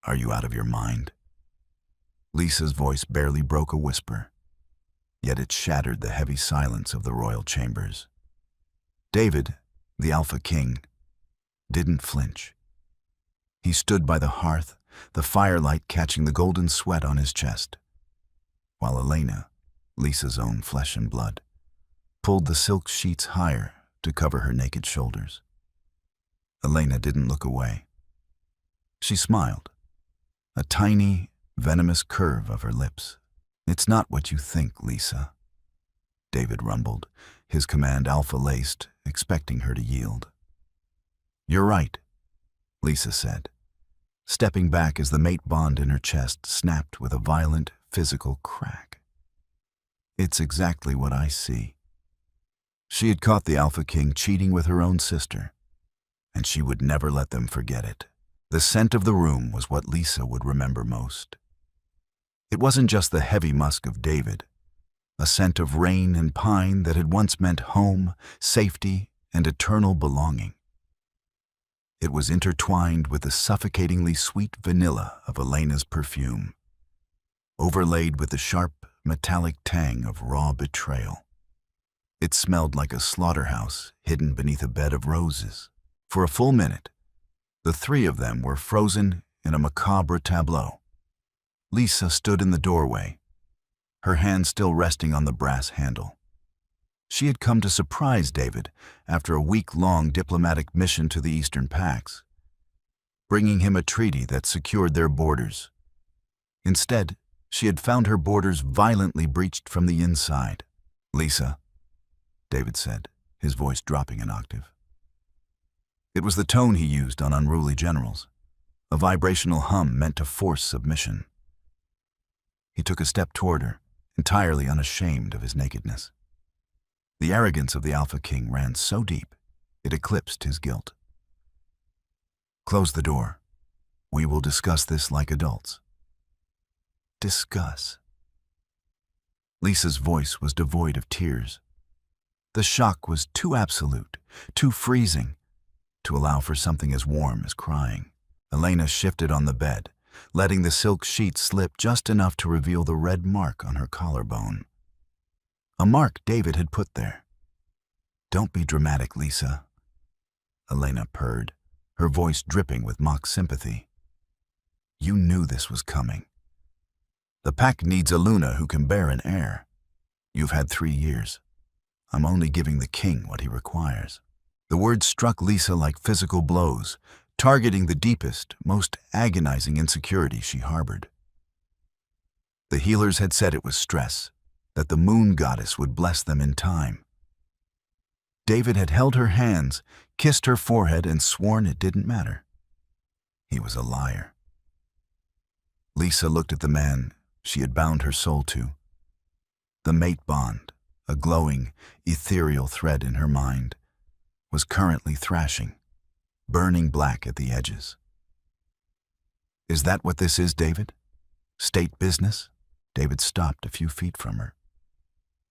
Are you out of your mind? Lisa's voice barely broke a whisper, yet it shattered the heavy silence of the royal chambers. David, the Alpha King, didn't flinch. He stood by the hearth, the firelight catching the golden sweat on his chest, while Elena, Lisa's own flesh and blood, pulled the silk sheets higher to cover her naked shoulders. Elena didn't look away. She smiled, a tiny, venomous curve of her lips. "It's not what you think, Lisa," David rumbled, his command alpha-laced, expecting her to yield. "You're right," Lisa said, stepping back as the mate bond in her chest snapped with a violent, physical crack. "It's exactly what I see." She had caught the Alpha King cheating with her own sister, and she would never let them forget it. The scent of the room was what Lisa would remember most. It wasn't just the heavy musk of David, a scent of rain and pine that had once meant home, safety, and eternal belonging. It was intertwined with the suffocatingly sweet vanilla of Elena's perfume, overlaid with the sharp, metallic tang of raw betrayal. It smelled like a slaughterhouse hidden beneath a bed of roses. For a full minute, the three of them were frozen in a macabre tableau. Lisa stood in the doorway, her hand still resting on the brass handle. She had come to surprise David after a week-long diplomatic mission to the Eastern Pax, bringing him a treaty that secured their borders. Instead, she had found her borders violently breached from the inside. "Lisa," David said, his voice dropping an octave. It was the tone he used on unruly generals, a vibrational hum meant to force submission. He took a step toward her, entirely unashamed of his nakedness. The arrogance of the Alpha King ran so deep, it eclipsed his guilt. "Close the door. We will discuss this like adults." "Discuss?" Lisa's voice was devoid of tears. The shock was too absolute, too freezing, to allow for something as warm as crying. Elena shifted on the bed, letting the silk sheet slip just enough to reveal the red mark on her collarbone. A mark David had put there. "Don't be dramatic, Lisa," Elena purred, her voice dripping with mock sympathy. "You knew this was coming. The pack needs a Luna who can bear an heir. You've had 3 years. I'm only giving the king what he requires." The words struck Lisa like physical blows, targeting the deepest, most agonizing insecurity she harbored. The healers had said it was stress, that the moon goddess would bless them in time. David had held her hands, kissed her forehead, and sworn it didn't matter. He was a liar. Lisa looked at the man she had bound her soul to. The mate bond, a glowing, ethereal thread in her mind, was currently thrashing, burning black at the edges. "Is that what this is, David? State business?" David stopped a few feet from her.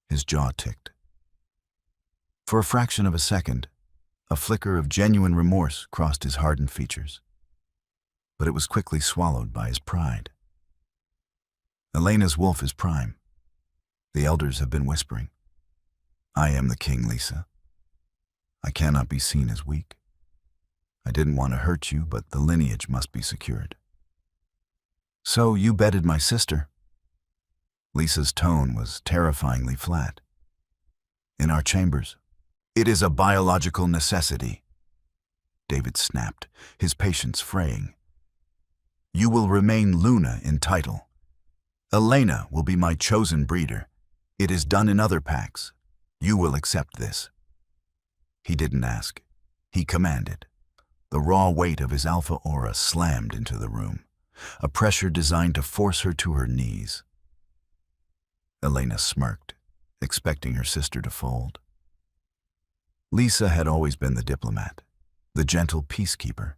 His jaw ticked. For a fraction of a second, a flicker of genuine remorse crossed his hardened features, but it was quickly swallowed by his pride. Elena's wolf is prime. The elders have been whispering. "I am the king, Lisa. I cannot be seen as weak. I didn't want to hurt you, but the lineage must be secured." "So you bedded my sister?" Lisa's tone was terrifyingly flat. "In our chambers. It is a biological necessity," David snapped, his patience fraying. "You will remain Luna in title. Elena will be my chosen breeder. It is done in other packs. You will accept this." He didn't ask. He commanded. The raw weight of his alpha aura slammed into the room, a pressure designed to force her to her knees. Elena smirked, expecting her sister to fold. Lisa had always been the diplomat, the gentle peacekeeper,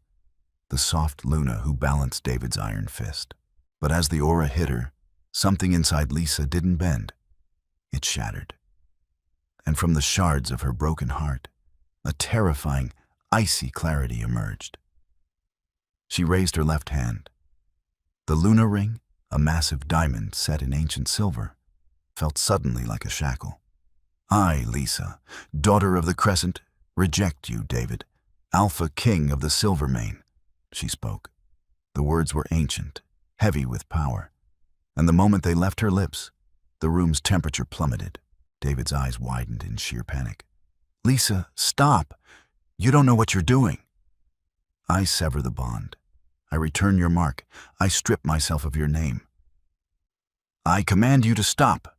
the soft Luna who balanced David's iron fist. But as the aura hit her, something inside Lisa didn't bend. It shattered. And from the shards of her broken heart, a terrifying, icy clarity emerged. She raised her left hand, The Luna ring, a massive diamond set in ancient silver, felt suddenly like a shackle. I, Lisa, daughter of the Crescent, reject you, David, Alpha King of the Silver Mane, she spoke. The words were ancient, heavy with power, and the moment they left her lips, the room's temperature plummeted. David's eyes widened in sheer panic. Lisa, stop! You don't know what you're doing. I sever the bond. I return your mark. I strip myself of your name. I command you to stop,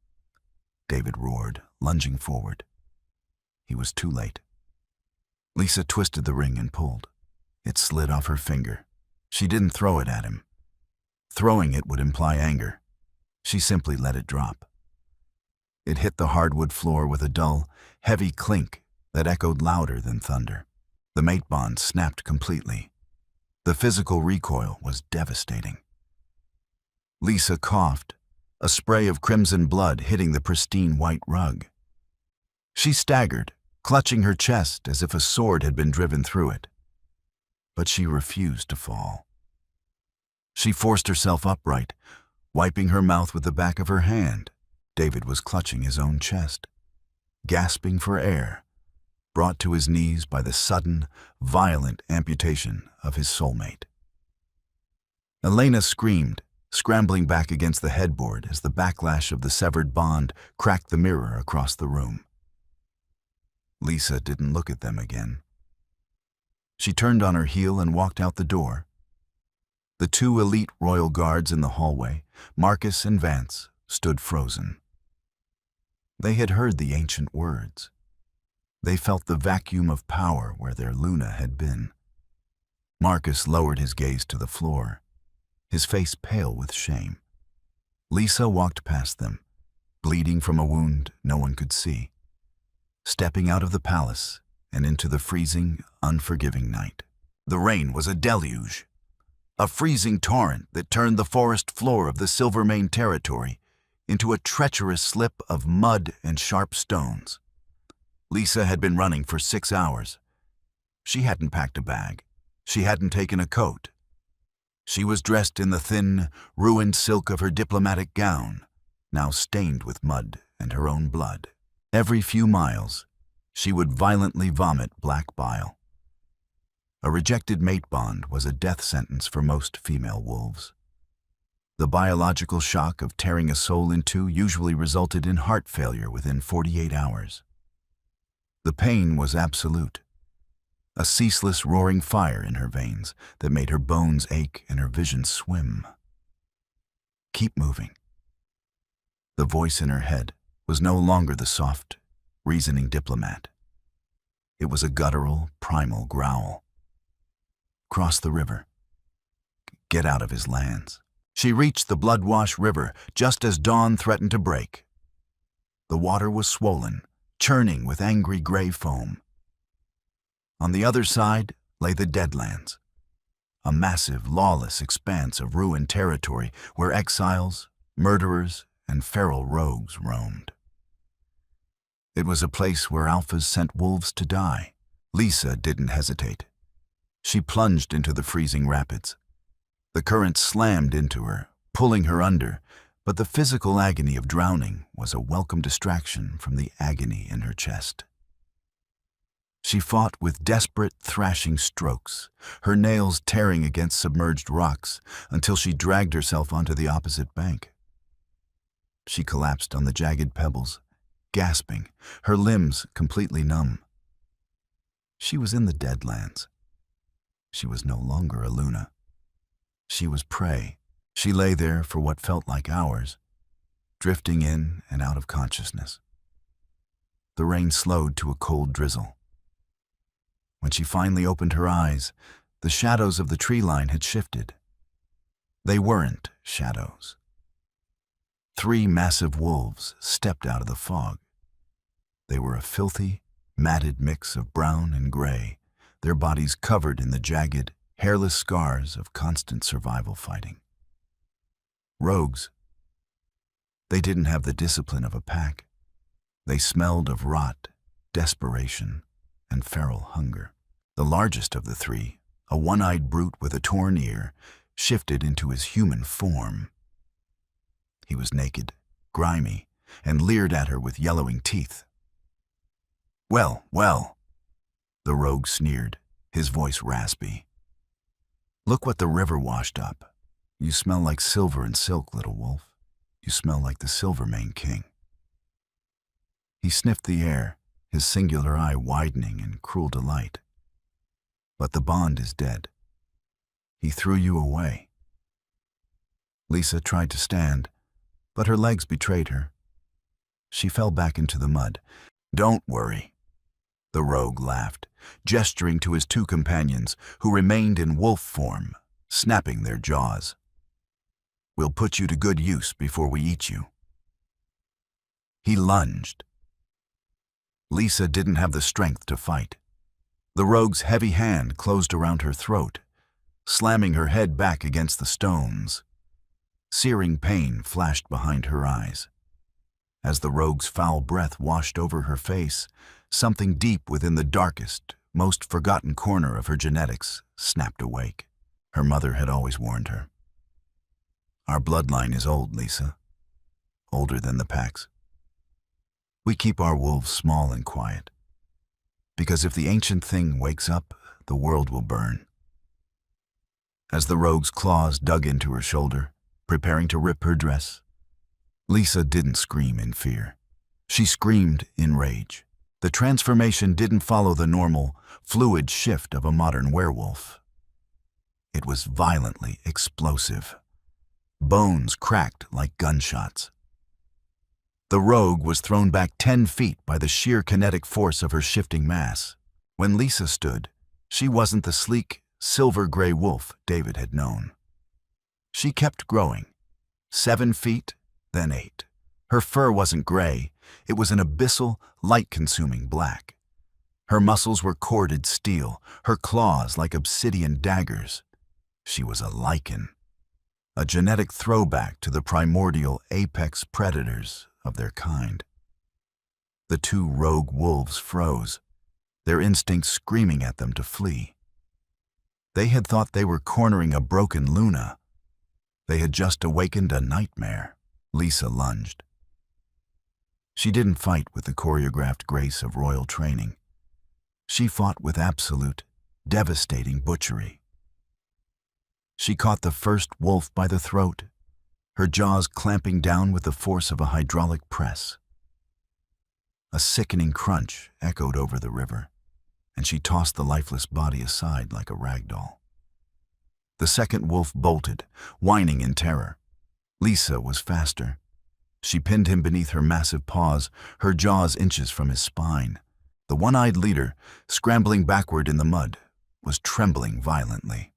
David roared, lunging forward. He was too late. Lisa twisted the ring and pulled. It slid off her finger. She didn't throw it at him. Throwing it would imply anger. She simply let it drop. It hit the hardwood floor with a dull, heavy clink that echoed louder than thunder. The mate bond snapped completely. The physical recoil was devastating. Lisa coughed, a spray of crimson blood hitting the pristine white rug. She staggered, clutching her chest as if a sword had been driven through it. But she refused to fall. She forced herself upright, wiping her mouth with the back of her hand. David was clutching his own chest, gasping for air, brought to his knees by the sudden, violent amputation of his soulmate. Elena screamed, scrambling back against the headboard as the backlash of the severed bond cracked the mirror across the room. Lisa didn't look at them again. She turned on her heel and walked out the door. The two elite royal guards in the hallway, Marcus and Vance, stood frozen. They had heard the ancient words. They felt the vacuum of power where their Luna had been. Marcus lowered his gaze to the floor, his face pale with shame. Lisa walked past them, bleeding from a wound no one could see, stepping out of the palace and into the freezing, unforgiving night. The rain was a deluge, a freezing torrent that turned the forest floor of the Silver Mane territory into a treacherous slip of mud and sharp stones. Lisa had been running for 6 hours. She hadn't packed a bag. She hadn't taken a coat. She was dressed in the thin, ruined silk of her diplomatic gown, now stained with mud and her own blood. Every few miles, she would violently vomit black bile. A rejected mate bond was a death sentence for most female wolves. The biological shock of tearing a soul in two usually resulted in heart failure within 48 hours. The pain was absolute, a ceaseless roaring fire in her veins that made her bones ache and her vision swim. Keep moving. The voice in her head was no longer the soft, reasoning diplomat. It was a guttural, primal growl. Cross the river. Get out of his lands. She reached the blood-washed river just as dawn threatened to break. The water was swollen, churning with angry gray foam. On the other side lay the Deadlands, a massive, lawless expanse of ruined territory where exiles, murderers, and feral rogues roamed. It was a place where alphas sent wolves to die. Lisa didn't hesitate. She plunged into the freezing rapids. The current slammed into her, pulling her under, but the physical agony of drowning was a welcome distraction from the agony in her chest. She fought with desperate, thrashing strokes, her nails tearing against submerged rocks until she dragged herself onto the opposite bank. She collapsed on the jagged pebbles, gasping, her limbs completely numb. She was in the Deadlands. She was no longer a Luna. She was prey. She lay there for what felt like hours, drifting in and out of consciousness. The rain slowed to a cold drizzle. When she finally opened her eyes, the shadows of the tree line had shifted. They weren't shadows. 3 massive wolves stepped out of the fog. They were a filthy, matted mix of brown and gray, their bodies covered in the jagged, hairless scars of constant survival fighting. Rogues. They didn't have the discipline of a pack. They smelled of rot, desperation, and feral hunger. The largest of the 3, a one-eyed brute with a torn ear, shifted into his human form. He was naked, grimy, and leered at her with yellowing teeth. "Well, well," the rogue sneered, his voice raspy. "Look what the river washed up. You smell like silver and silk, little wolf. You smell like the Silver Fang King." He sniffed the air, his singular eye widening in cruel delight. "But the bond is dead. He threw you away." Lisa tried to stand, but her legs betrayed her. She fell back into the mud. "Don't worry," the rogue laughed, gesturing to his two companions, who remained in wolf form, snapping their jaws. "We'll put you to good use before we eat you." He lunged. Lisa didn't have the strength to fight. The rogue's heavy hand closed around her throat, slamming her head back against the stones. Searing pain flashed behind her eyes. As the rogue's foul breath washed over her face, something deep within the darkest, most forgotten corner of her genetics snapped awake. Her mother had always warned her. "Our bloodline is old, Lisa. Older than the pack's. We keep our wolves small and quiet. Because if the ancient thing wakes up, the world will burn." As the rogue's claws dug into her shoulder, preparing to rip her dress, Lisa didn't scream in fear. She screamed in rage. The transformation didn't follow the normal, fluid shift of a modern werewolf. It was violently explosive. Bones cracked like gunshots. The rogue was thrown back 10 feet by the sheer kinetic force of her shifting mass. When Lisa stood, she wasn't the sleek, silver-gray wolf David had known. She kept growing. 7 feet, then 8. Her fur wasn't gray, it was an abyssal, light-consuming black. Her muscles were corded steel, her claws like obsidian daggers. She was a Lycan, a genetic throwback to the primordial apex predators of their kind. The two rogue wolves froze, their instincts screaming at them to flee. They had thought they were cornering a broken Luna. They had just awakened a nightmare. Lisa lunged. She didn't fight with the choreographed grace of royal training. She fought with absolute, devastating butchery. She caught the first wolf by the throat, her jaws clamping down with the force of a hydraulic press. A sickening crunch echoed over the river, and she tossed the lifeless body aside like a rag doll. The second wolf bolted, whining in terror. Lisa was faster. She pinned him beneath her massive paws, her jaws inches from his spine. The one-eyed leader, scrambling backward in the mud, was trembling violently.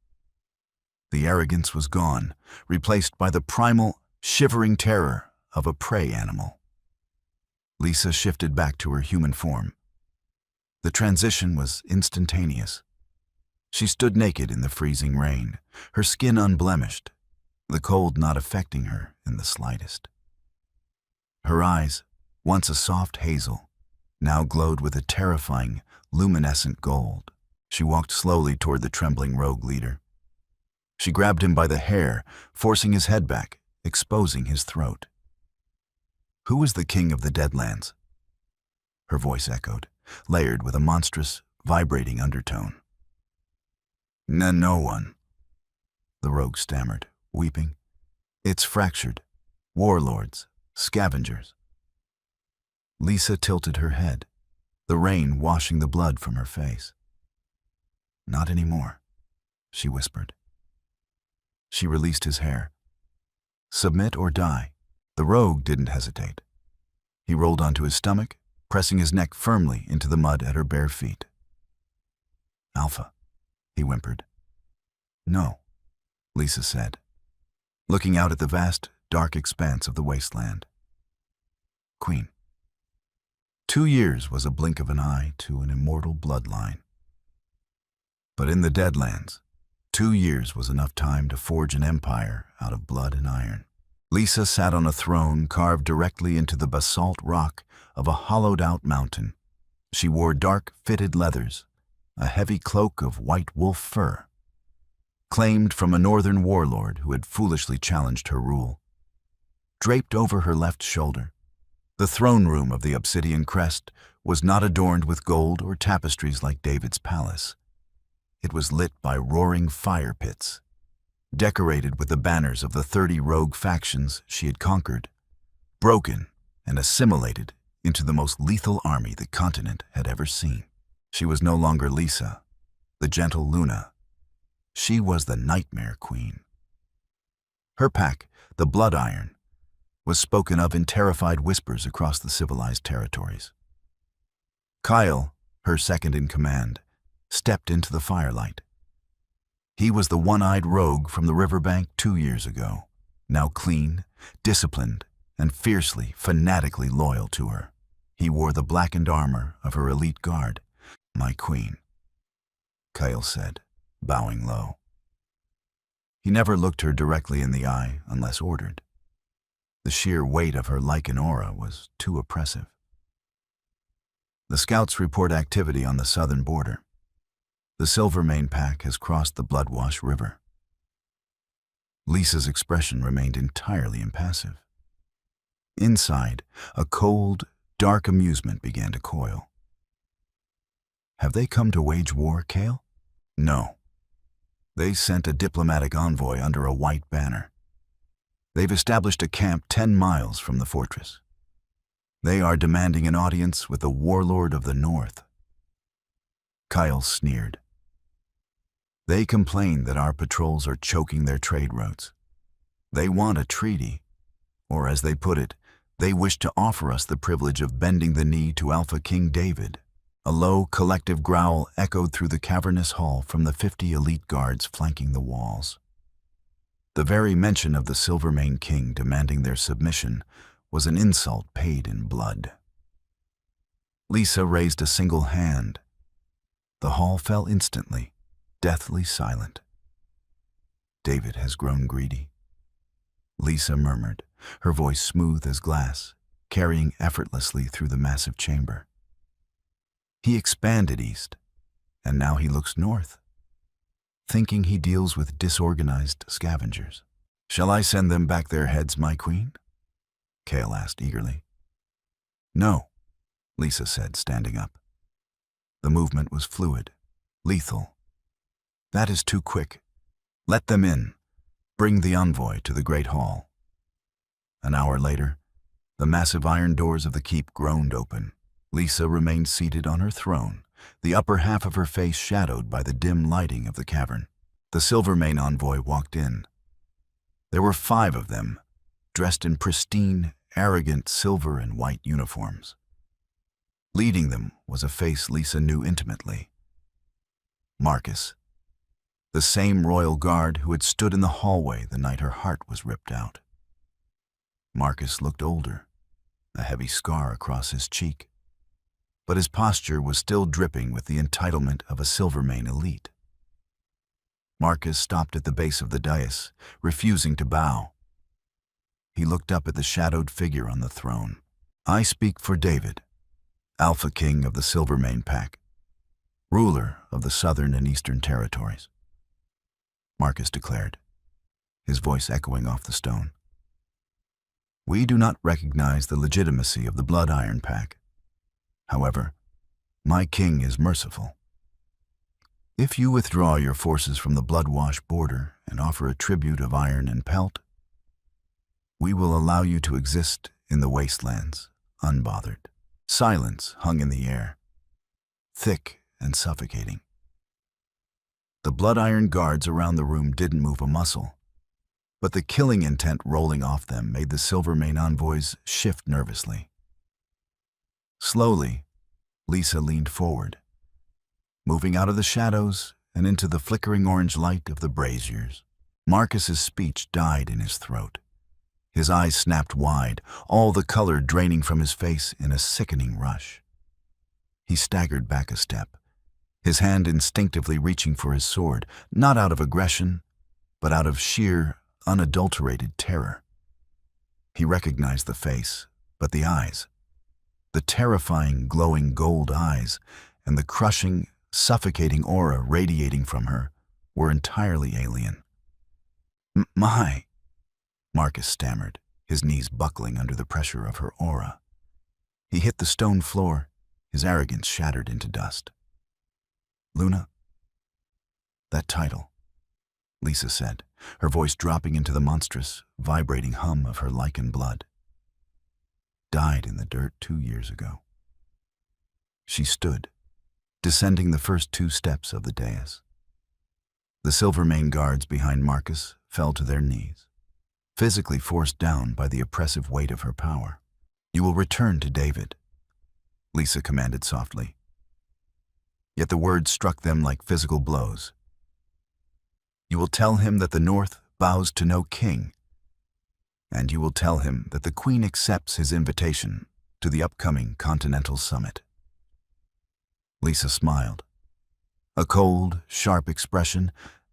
The arrogance was gone, replaced by the primal, shivering terror of a prey animal. Lisa shifted back to her human form. The transition was instantaneous. She stood naked in the freezing rain, her skin unblemished, the cold not affecting her in the slightest. Her eyes, once a soft hazel, now glowed with a terrifying, luminescent gold. She walked slowly toward the trembling rogue leader. She grabbed him by the hair, forcing his head back, exposing his throat. "Who was the king of the Deadlands?" Her voice echoed, layered with a monstrous, vibrating undertone. No one," the rogue stammered, weeping. "It's fractured. Warlords, scavengers." Lisa tilted her head, the rain washing the blood from her face. "Not anymore," she whispered. She released his hair. "Submit or die." The rogue didn't hesitate. He rolled onto his stomach, pressing his neck firmly into the mud at her bare feet. "Alpha," he whimpered. "No," Lisa said, looking out at the vast, dark expanse of the wasteland. "Queen." 2 years was a blink of an eye to an immortal bloodline. But in the Deadlands, 2 years was enough time to forge an empire out of blood and iron. Lisa sat on a throne carved directly into the basalt rock of a hollowed-out mountain. She wore dark, fitted leathers, a heavy cloak of white wolf fur. claimed from a northern warlord who had foolishly challenged her rule. Draped over her left shoulder, the throne room of the obsidian crest was not adorned with gold or tapestries like David's palace. It was lit by roaring fire pits, decorated with the banners of the 30 rogue factions she had conquered, broken and assimilated into the most lethal army the continent had ever seen. She was no longer Lysa, the gentle Luna. She was the Nightmare Queen. Her pack, the Blood Iron, was spoken of in terrified whispers across the civilized territories. Kyle, her second in command, stepped into the firelight. He was the one-eyed rogue from the riverbank 2 years ago, now clean, disciplined, and fiercely, fanatically loyal to her. He wore the blackened armor of her elite guard. "My queen," Kyle said, bowing low. He never looked her directly in the eye unless ordered. The sheer weight of her Lycan aura was too oppressive. The scouts report activity on the southern border. The Silvermane pack has crossed the Bloodwash River. Lisa's expression remained entirely impassive. Inside, a cold, dark amusement began to coil. "Have they come to wage war, Kale?" "No. They sent a diplomatic envoy under a white banner. They've established a camp 10 miles from the fortress. They are demanding an audience with the warlord of the north." Kyle sneered. "They complain that our patrols are choking their trade routes. They want a treaty, or as they put it, they wish to offer us the privilege of bending the knee to Alpha King David." A low, collective growl echoed through the cavernous hall from the 50 elite guards flanking the walls. The very mention of the Silvermane King demanding their submission was an insult paid in blood. Lysa raised a single hand. The hall fell instantly, deathly silent. "David has grown greedy," Lysa murmured, her voice smooth as glass, carrying effortlessly through the massive chamber. "He expanded east, and now he looks north, thinking he deals with disorganized scavengers." "Shall I send them back their heads, my queen?" Kale asked eagerly. "No," Lysa said, standing up. The movement was fluid, lethal. "That is too quick. Let them in. Bring the envoy to the Great Hall." An hour later, the massive iron doors of the keep groaned open. Lysa remained seated on her throne, the upper half of her face shadowed by the dim lighting of the cavern. The Silvermane envoy walked in. There were 5 of them, dressed in pristine, arrogant silver and white uniforms. Leading them was a face Lysa knew intimately. Marcus, the same royal guard who had stood in the hallway the night her heart was ripped out. Marcus looked older, a heavy scar across his cheek, but his posture was still dripping with the entitlement of a Silvermane elite. Marcus stopped at the base of the dais, refusing to bow. He looked up at the shadowed figure on the throne. "I speak for David, Alpha King of the Silvermane pack, ruler of the southern and eastern territories," Marcus declared, his voice echoing off the stone. "We do not recognize the legitimacy of the Blood Iron pack. However, my king is merciful. If you withdraw your forces from the Bloodwash border and offer a tribute of iron and pelt, we will allow you to exist in the wastelands, unbothered." Silence hung in the air, thick and suffocating. The Blood Iron guards around the room didn't move a muscle, but the killing intent rolling off them made the Silvermane envoys shift nervously. Slowly, Lysa leaned forward, moving out of the shadows and into the flickering orange light of the braziers. Marcus's speech died in his throat. His eyes snapped wide, all the color draining from his face in a sickening rush. He staggered back a step, his hand instinctively reaching for his sword, not out of aggression, but out of sheer, unadulterated terror. He recognized the face, but the eyes. The terrifying, glowing gold eyes and the crushing, suffocating aura radiating from her were entirely alien. My, Marcus stammered, his knees buckling under the pressure of her aura. He hit the stone floor, his arrogance shattered into dust. Luna? That title, Lisa said, her voice dropping into the monstrous, vibrating hum of her Lycan blood. Died in the dirt 2 years ago. She stood, descending the first 2 steps of the dais. The Silvermane guards behind Marcus fell to their knees, physically forced down by the oppressive weight of her power. You will return to David, Lisa commanded softly. Yet the words struck them like physical blows. You will tell him that the North bows to no king, and you will tell him that the Queen accepts his invitation to the upcoming Continental Summit. Lisa smiled, a cold, sharp expression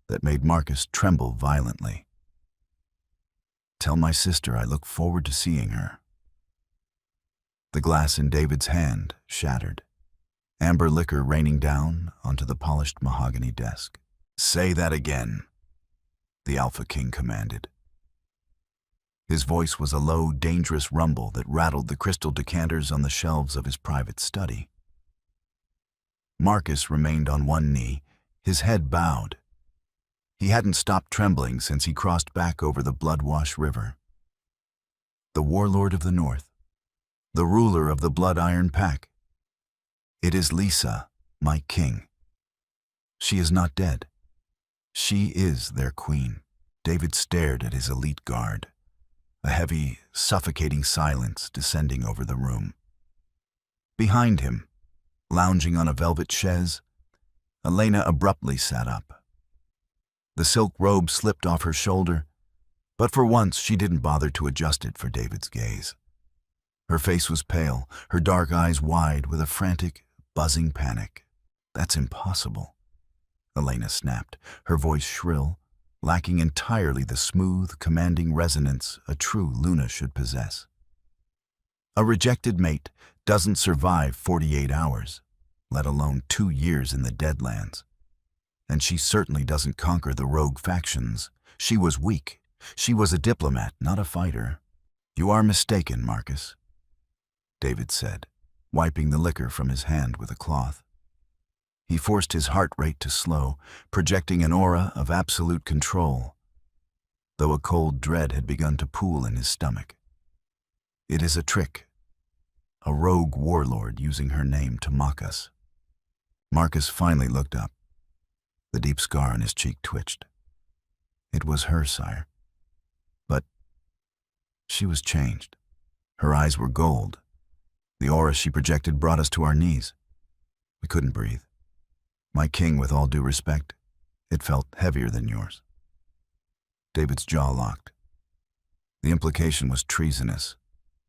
that made Marcus tremble violently. Tell my sister I look forward to seeing her. The glass in David's hand shattered, amber liquor raining down onto the polished mahogany desk. Say that again, the Alpha King commanded. His voice was a low, dangerous rumble that rattled the crystal decanters on the shelves of his private study. Marcus remained on one knee, his head bowed. He hadn't stopped trembling since he crossed back over the Bloodwash River. The warlord of the North, the ruler of the Blood Iron Pack. It is Lisa, my king. She is not dead. She is their queen. David stared at his elite guard, a heavy, suffocating silence descending over the room. Behind him, lounging on a velvet chaise, Elena abruptly sat up. The silk robe slipped off her shoulder, but for once she didn't bother to adjust it for David's gaze. Her face was pale, her dark eyes wide with a frantic, buzzing panic. That's impossible, Elena snapped, her voice shrill, lacking entirely the smooth, commanding resonance a true Luna should possess. A rejected mate doesn't survive 48 hours, let alone 2 years in the Deadlands. And she certainly doesn't conquer the rogue factions. She was weak. She was a diplomat, not a fighter. You are mistaken, Marcus, David said, wiping the liquor from his hand with a cloth. He forced his heart rate to slow, projecting an aura of absolute control, though a cold dread had begun to pool in his stomach. It is a trick, a rogue warlord using her name to mock us. Marcus finally looked up. The deep scar on his cheek twitched. It was her, sire. But she was changed. Her eyes were gold. The aura she projected brought us to our knees. We couldn't breathe. My king, with all due respect, it felt heavier than yours. David's jaw locked. The implication was treasonous,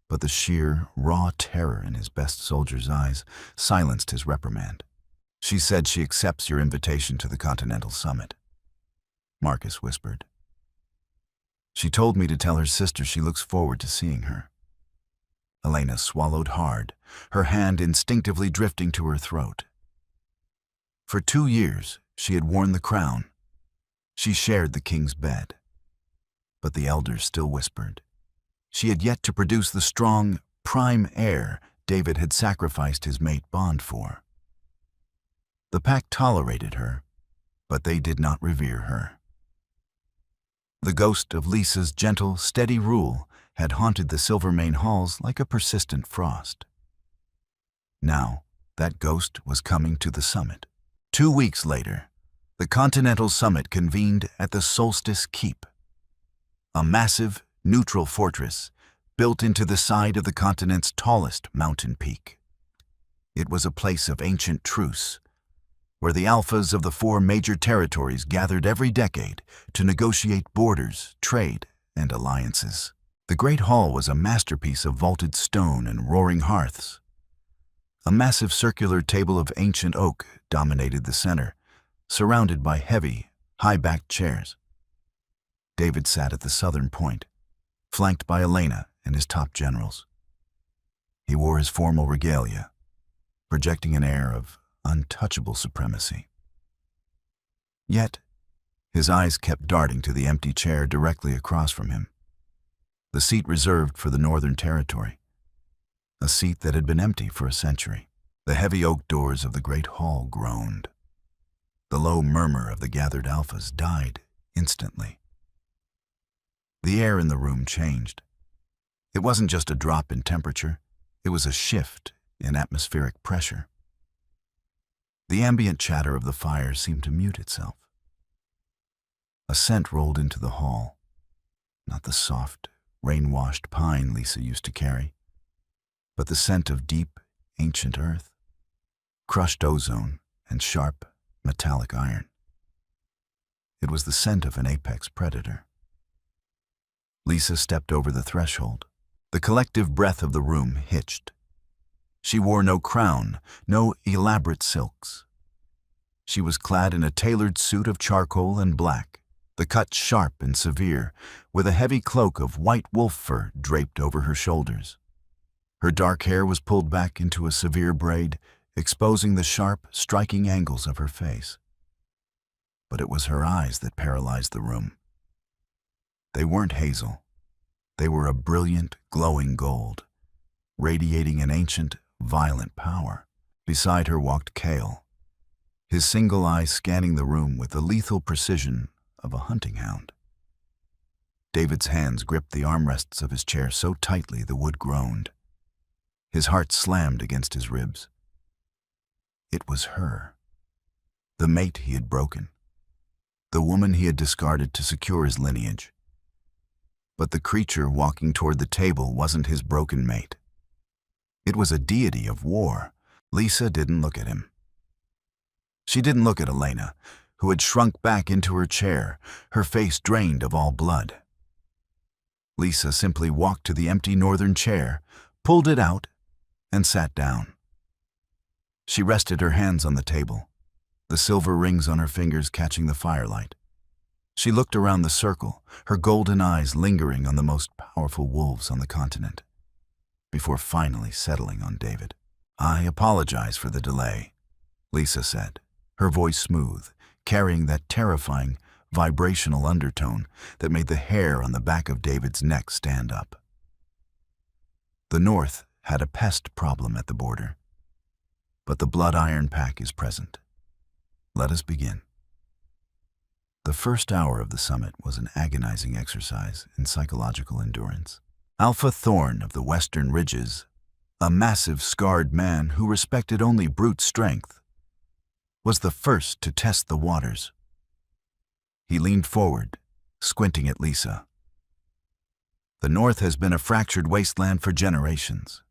but the sheer, raw terror in his best soldier's eyes silenced his reprimand. She said she accepts your invitation to the Continental Summit, Marcus whispered. She told me to tell her sister she looks forward to seeing her. Elena swallowed hard, her hand instinctively drifting to her throat. For 2 years, she had worn the crown. She shared the king's bed. But the elders still whispered. She had yet to produce the strong, prime heir David had sacrificed his mate Bond for. The pack tolerated her, but they did not revere her. The ghost of Lisa's gentle, steady rule had haunted the Silvermane halls like a persistent frost. Now, that ghost was coming to the summit. 2 weeks later, the Continental Summit convened at the Solstice Keep, a massive, neutral fortress built into the side of the continent's tallest mountain peak. It was a place of ancient truce, where the alphas of the 4 major territories gathered every decade to negotiate borders, trade, and alliances. The Great Hall was a masterpiece of vaulted stone and roaring hearths. A massive circular table of ancient oak dominated the center, surrounded by heavy, high-backed chairs. David sat at the southern point, flanked by Elena and his top generals. He wore his formal regalia, projecting an air of untouchable supremacy. Yet, His eyes kept darting to the empty chair directly across from him, the seat reserved for the Northern Territory, a seat that had been empty for a century. The heavy oak doors of the great hall groaned. The low murmur of the gathered alphas died instantly. The air in the room changed. It wasn't just a drop in temperature, it was a shift in atmospheric pressure. The ambient chatter of the fire seemed to mute itself. A scent rolled into the hall, not the soft, rain-washed pine Lisa used to carry, but the scent of deep, ancient earth, crushed ozone, and sharp, metallic iron. It was the scent of an apex predator. Lisa stepped over the threshold. The collective breath of the room hitched. She wore no crown, no elaborate silks. She was clad in a tailored suit of charcoal and black, the cut sharp and severe, with a heavy cloak of white wolf fur draped over her shoulders. Her dark hair was pulled back into a severe braid, exposing the sharp, striking angles of her face. But it was her eyes that paralyzed the room. They weren't hazel. They were a brilliant, glowing gold, radiating an ancient, violent power. Beside her walked Kale, his single eye scanning the room with the lethal precision of a hunting hound. David's hands gripped the armrests of his chair so tightly the wood groaned. His heart slammed against his ribs. It was her, the mate he had broken, the woman he had discarded to secure his lineage. But the creature walking toward the table wasn't his broken mate. It was a deity of war. Lisa didn't look at him. She didn't look at Elena, who had shrunk back into her chair, her face drained of all blood. Lisa simply walked to the empty northern chair, pulled it out, and sat down. She rested her hands on the table, the silver rings on her fingers catching the firelight. She looked around the circle, her golden eyes lingering on the most powerful wolves on the continent, before finally settling on David. "I apologize for the delay," Lisa said, her voice smooth, carrying that terrifying, vibrational undertone that made the hair on the back of David's neck stand up. The North had a pest problem at the border, but the blood iron pack is present. Let us begin. The first hour of the summit was an agonizing exercise in psychological endurance. Alpha Thorn of the Western Ridges, a massive, scarred man who respected only brute strength, was the first to test the waters. He leaned forward, squinting at Lisa. The North has been a fractured wasteland for generations.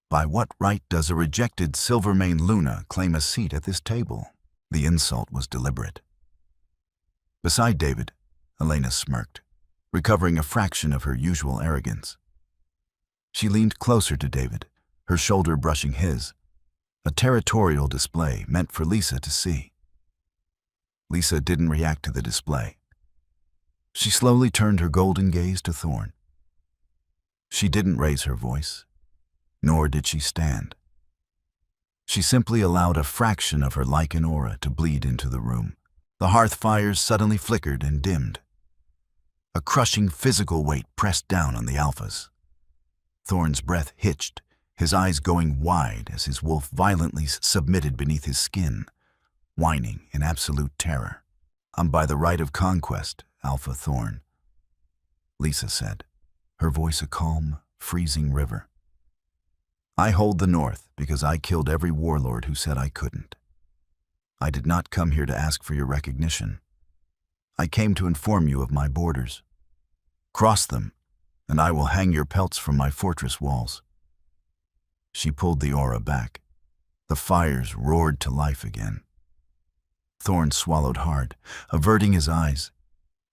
By what right does a rejected Silvermane Luna claim a seat at this table? The insult was deliberate. Beside David, Elena smirked, recovering a fraction of her usual arrogance. She leaned closer to David, her shoulder brushing his, a territorial display meant for Lisa to see. Lisa didn't react to the display. She slowly turned her golden gaze to Thorn. She didn't raise her voice, nor did she stand. She simply allowed a fraction of her Lycan aura to bleed into the room. The hearth fires suddenly flickered and dimmed. A crushing physical weight pressed down on the alphas. Thorn's breath hitched, his eyes going wide as his wolf violently submitted beneath his skin, whining in absolute terror. "I'm by the right of conquest, Alpha Thorn," Lisa said, her voice a calm, freezing river. "I hold the North because I killed every warlord who said I couldn't. I did not come here to ask for your recognition. I came to inform you of my borders. Cross them, and I will hang your pelts from my fortress walls." She pulled the aura back. The fires roared to life again. Thorn swallowed hard, averting his eyes,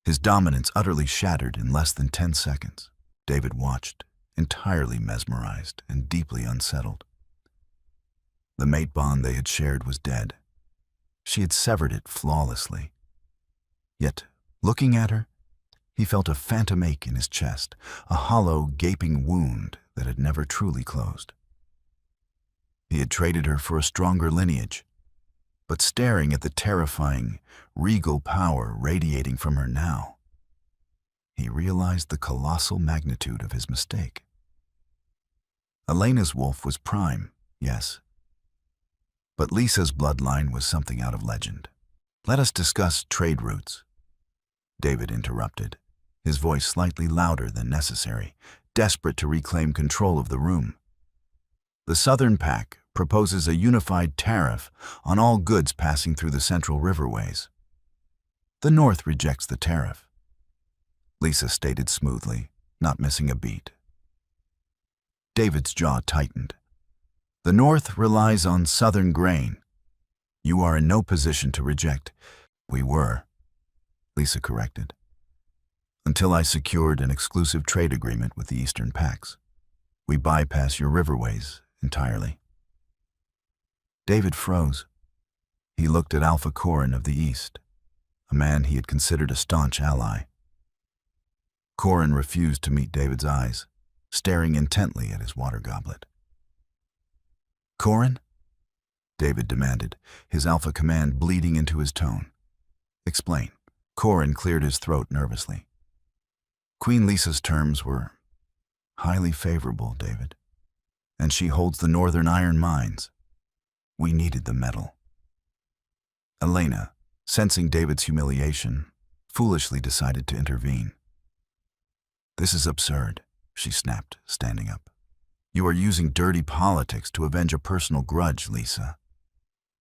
his dominance utterly shattered in less than 10 seconds. David watched, entirely mesmerized and deeply unsettled. The mate bond they had shared was dead. She had severed it flawlessly. Yet, looking at her, he felt a phantom ache in his chest, a hollow, gaping wound that had never truly closed. He had traded her for a stronger lineage, but staring at the terrifying, regal power radiating from her now, he realized the colossal magnitude of his mistake. Elena's wolf was prime, yes, but Lisa's bloodline was something out of legend. "Let us discuss trade routes," David interrupted, his voice slightly louder than necessary, desperate to reclaim control of the room. "The Southern Pack proposes a unified tariff on all goods passing through the central riverways. The North rejects the tariff," Lisa stated smoothly, not missing a beat. David's jaw tightened. "The North relies on Southern grain. You are in no position to reject." "We were," Lisa corrected, "until I secured an exclusive trade agreement with the Eastern Packs. We bypass your riverways entirely." David froze. He looked at Alpha Corin of the East, a man he had considered a staunch ally. Corin refused to meet David's eyes, staring intently at his water goblet. "Corin?" David demanded, his Alpha command bleeding into his tone. "Explain." Corin cleared his throat nervously. "Queen Lisa's terms were highly favorable, David, and she holds the Northern iron mines. We needed the metal." Elena, sensing David's humiliation, foolishly decided to intervene. "This is absurd," she snapped, standing up. "You are using dirty politics to avenge a personal grudge, Lisa.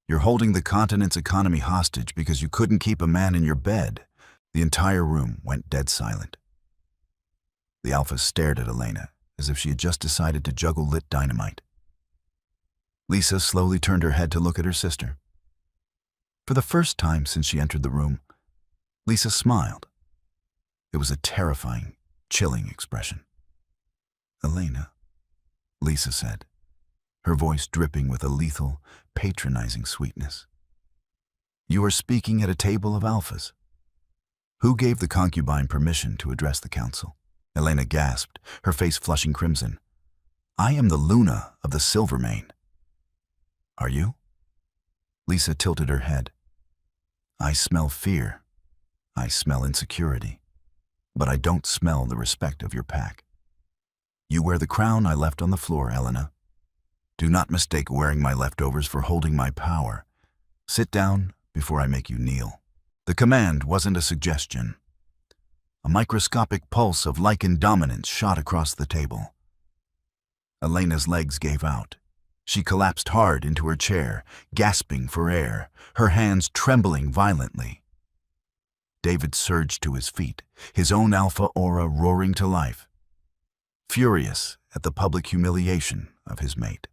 You're holding the continent's economy hostage because you couldn't keep a man in your bed." The entire room went dead silent. The Alphas stared at Elena as if she had just decided to juggle lit dynamite. Lisa slowly turned her head to look at her sister. For the first time since she entered the room, Lisa smiled. It was a terrifying, chilling expression. "Elena," Lisa said, her voice dripping with a lethal, patronizing sweetness. "You are speaking at a table of Alphas. Who gave the concubine permission to address the council?" Elena gasped, her face flushing crimson. "I am the Luna of the Silvermane." "Are you?" Lisa tilted her head. "I smell fear. I smell insecurity. But I don't smell the respect of your pack. You wear the crown I left on the floor, Elena. Do not mistake wearing my leftovers for holding my power. Sit down before I make you kneel." The command wasn't a suggestion. A microscopic pulse of Lycan dominance shot across the table. Elena's legs gave out. She collapsed hard into her chair, gasping for air, her hands trembling violently. David surged to his feet, his own alpha aura roaring to life, furious at the public humiliation of his mate.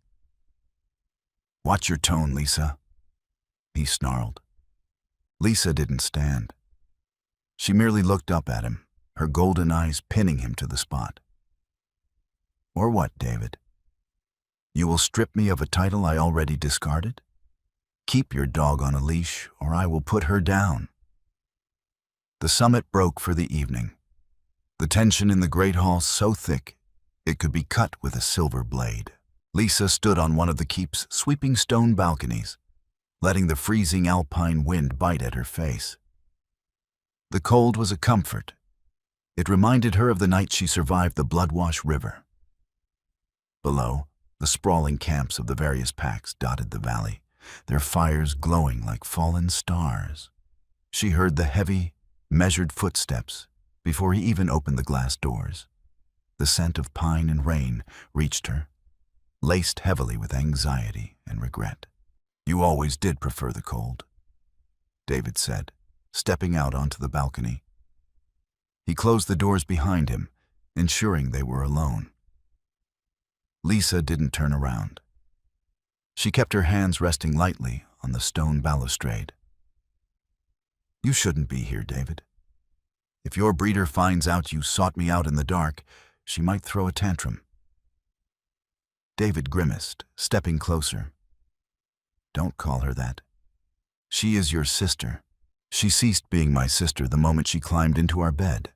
"Watch your tone, Lisa," he snarled. Lisa didn't stand. She merely looked up at him, her golden eyes pinning him to the spot. "Or what, David? You will strip me of a title I already discarded? Keep your dog on a leash, or I will put her down." The summit broke for the evening, the tension in the great hall so thick it could be cut with a silver blade. Lisa stood on one of the keep's sweeping stone balconies, letting the freezing alpine wind bite at her face. The cold was a comfort. It reminded her of the night she survived the Bloodwash River. Below, the sprawling camps of the various packs dotted the valley, their fires glowing like fallen stars. She heard the heavy, measured footsteps before he even opened the glass doors. The scent of pine and rain reached her, laced heavily with anxiety and regret. "You always did prefer the cold," David said, stepping out onto the balcony. He closed the doors behind him, ensuring they were alone. Lisa didn't turn around. She kept her hands resting lightly on the stone balustrade. "You shouldn't be here, David. If your breeder finds out you sought me out in the dark, she might throw a tantrum." David grimaced, stepping closer. "Don't call her that. She is your sister. She ceased being my sister the moment she climbed into our bed."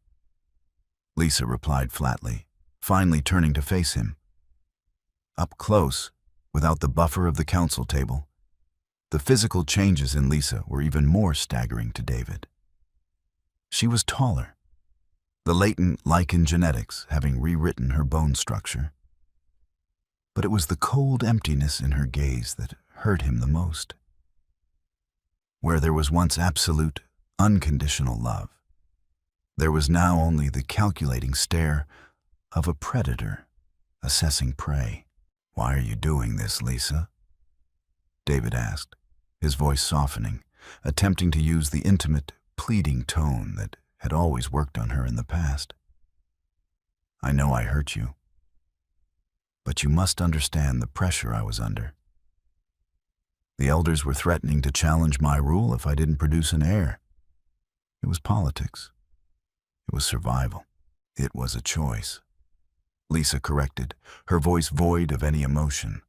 Lisa replied flatly, finally turning to face him. Up close, without the buffer of the council table, The physical changes in Lisa were even more staggering to David. She was taller, the latent Lycan genetics having rewritten her bone structure. But it was the cold emptiness in her gaze that hurt him the most. Where there was once absolute, unconditional love, there was now only the calculating stare of a predator assessing prey. "Why are you doing this, Lisa?" David asked, his voice softening, attempting to use the intimate, pleading tone that had always worked on her in the past. "I know I hurt you, but you must understand the pressure I was under. The elders were threatening to challenge my rule if I didn't produce an heir. It was politics. It was survival. It was a choice," Lisa corrected, her voice void of any emotion.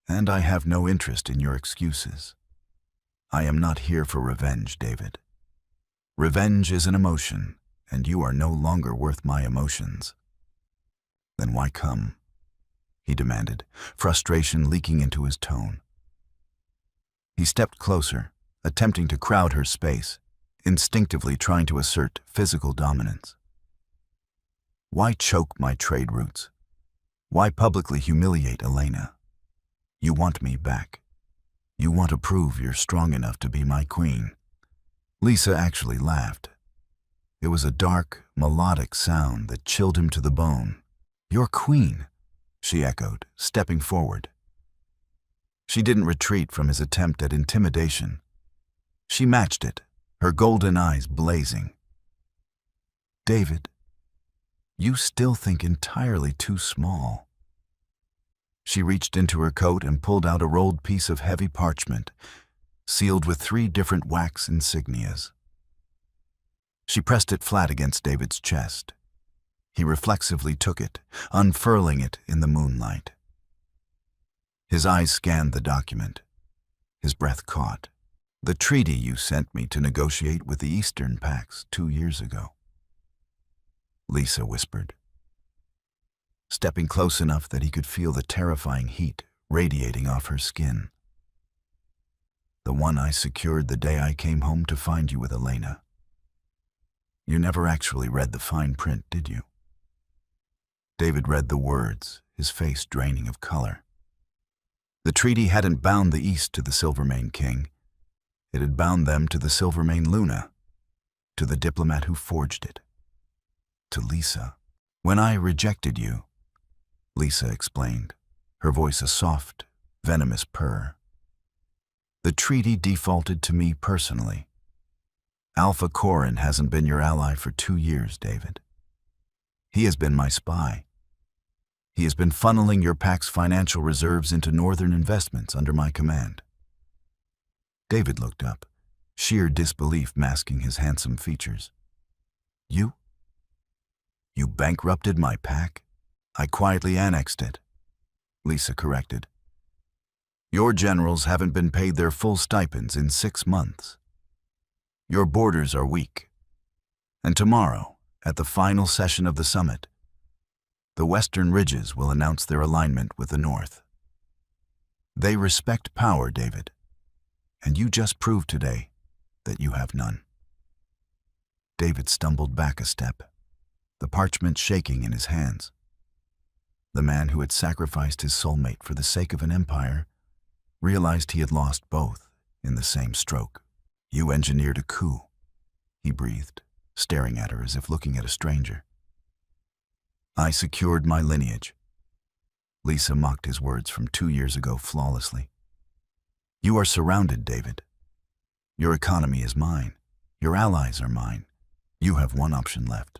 "And I have no interest in your excuses. I am not here for revenge, David. Revenge is an emotion, and you are no longer worth my emotions." "Then why come?" he demanded, frustration leaking into his tone. He stepped closer, attempting to crowd her space, instinctively trying to assert physical dominance. "Why choke my trade routes? Why publicly humiliate Elena? You want me back. You want to prove you're strong enough to be my queen." Lisa actually laughed. It was a dark, melodic sound that chilled him to the bone. "Your queen," she echoed, stepping forward. She didn't retreat from his attempt at intimidation. She matched it, her golden eyes blazing. "David, you still think entirely too small." She reached into her coat and pulled out a rolled piece of heavy parchment, sealed with 3 different wax insignias. She pressed it flat against David's chest. He reflexively took it, unfurling it in the moonlight. His eyes scanned the document. His breath caught. "The treaty you sent me to negotiate with the Eastern Pax 2 years ago," Lisa whispered, stepping close enough that he could feel the terrifying heat radiating off her skin. "The one I secured the day I came home to find you with Elena. You never actually read the fine print, did you?" David read the words, his face draining of color. The treaty hadn't bound the East to the Silvermane King. It had bound them to the Silvermane Luna, to the diplomat who forged it, to Lisa. "When I rejected you," Lisa explained, her voice a soft, venomous purr, "the treaty defaulted to me personally. Alpha Corin hasn't been your ally for 2 years, David. He has been my spy. He has been funneling your pack's financial reserves into northern investments under my command." David looked up, sheer disbelief masking his handsome features. You bankrupted my pack?" "I quietly annexed it," Lisa corrected. "Your generals haven't been paid their full stipends in 6 months. Your borders are weak. And tomorrow, at the final session of the summit, the Western Ridges will announce their alignment with the North. They respect power, David, and you just proved today that you have none." David stumbled back a step, the parchment shaking in his hands. The man who had sacrificed his soulmate for the sake of an empire realized he had lost both in the same stroke. "You engineered a coup," he breathed, staring at her as if looking at a stranger. "I secured my lineage." Lisa mocked his words from 2 years ago flawlessly. "You are surrounded, David. Your economy is mine. Your allies are mine. You have one option left."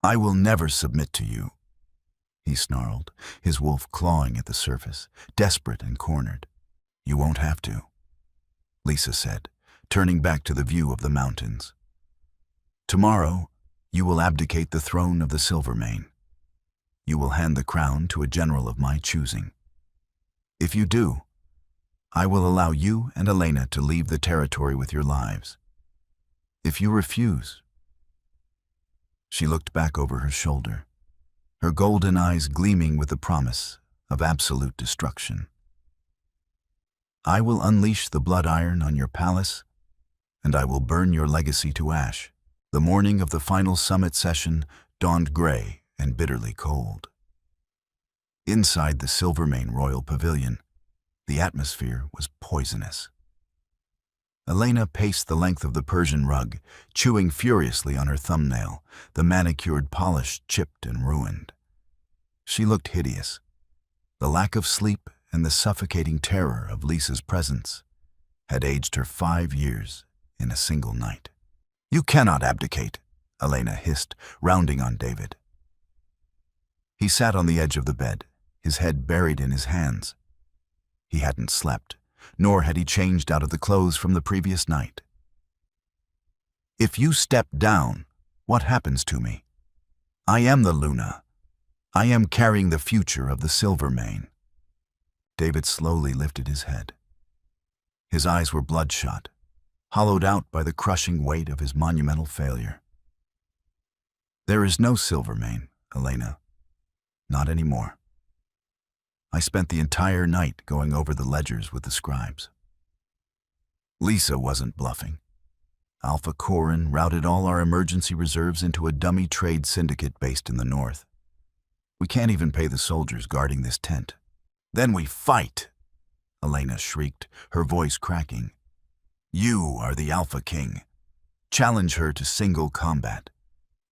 "I will never submit to you," he snarled, his wolf clawing at the surface, desperate and cornered. "You won't have to," Lisa said, turning back to the view of the mountains. "Tomorrow, you will abdicate the throne of the Silvermane. You will hand the crown to a general of my choosing. If you do, I will allow you and Elena to leave the territory with your lives. If you refuse..." She looked back over her shoulder, her golden eyes gleaming with the promise of absolute destruction. I will unleash the blood iron on your palace, and I will burn your legacy to ash. The morning of the final summit session dawned gray and bitterly cold. Inside the Silvermane Royal Pavilion, the atmosphere was poisonous. Elena paced the length of the Persian rug, chewing furiously on her thumbnail, the manicured polish chipped and ruined. She looked hideous. The lack of sleep and the suffocating terror of Lisa's presence had aged her 5 years in a single night. "You cannot abdicate," Elena hissed, rounding on David. He sat on the edge of the bed, his head buried in his hands. He hadn't slept, nor had he changed out of the clothes from the previous night. "If you step down, what happens to me? I am the Luna. I am carrying the future of the Silvermane." David slowly lifted his head. His eyes were bloodshot, hollowed out by the crushing weight of his monumental failure. "There is no Silvermane, Elena. Not anymore. I spent the entire night going over the ledgers with the scribes." Lisa wasn't bluffing. Alpha Corin routed all our emergency reserves into a dummy trade syndicate based in the north. We can't even pay the soldiers guarding this tent. "Then we fight!" Elena shrieked, her voice cracking. "You are the Alpha King. Challenge her to single combat.